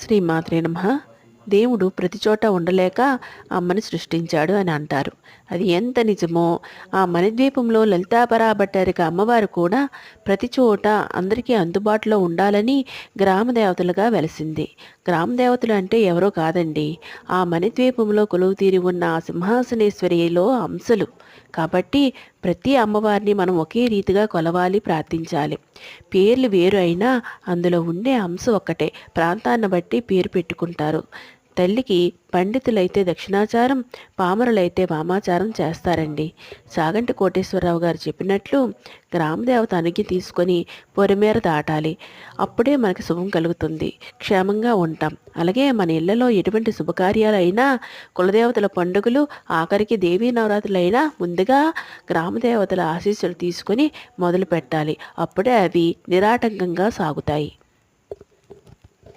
శ్రీమాత్రే నమః. దేవుడు ప్రతి చోట ఉండలేక అమ్మని సృష్టించాడు అని అంటారు. అది ఎంత నిజమో, ఆ మణిద్వీపంలో లలితాపరాభట్టారిక అమ్మవారు కూడా ప్రతి చోట అందరికీ అందుబాటులో ఉండాలని గ్రామదేవతలుగా వెలసింది. గ్రామదేవతలు అంటే ఎవరో కాదండి, ఆ మణిద్వీపంలో కొలువుతీరి ఉన్న ఆ సింహాసనేశ్వరిలో అంశలు. కాబట్టి ప్రతి అమ్మవారిని మనం ఒకే రీతిగా కొలవాలి, ప్రార్థించాలి. పేర్లు వేరు అయినా అందులో ఉండే అంశ ఒక్కటే. ప్రాంతాన్ని బట్టి పేరు పెట్టుకుంటారు. తల్లికి పండితులైతే దక్షిణాచారం, పామరులైతే వామాచారం చేస్తారండి. సాగంటి కోటేశ్వరరావు గారు చెప్పినట్లు గ్రామదేవత అనుజ్ఞ తీసుకొని పొరిమేర దాటాలి. అప్పుడే మనకి శుభం కలుగుతుంది, క్షేమంగా ఉంటాం. అలాగే మన ఇళ్లలో ఎటువంటి శుభకార్యాలైనా, కులదేవతల పండుగలు, ఆఖరికి దేవీ నవరాత్రులైనా ముందుగా గ్రామదేవతల ఆశీస్సులు తీసుకొని మొదలు పెట్టాలి. అప్పుడే అవి నిరాటంకంగా సాగుతాయి.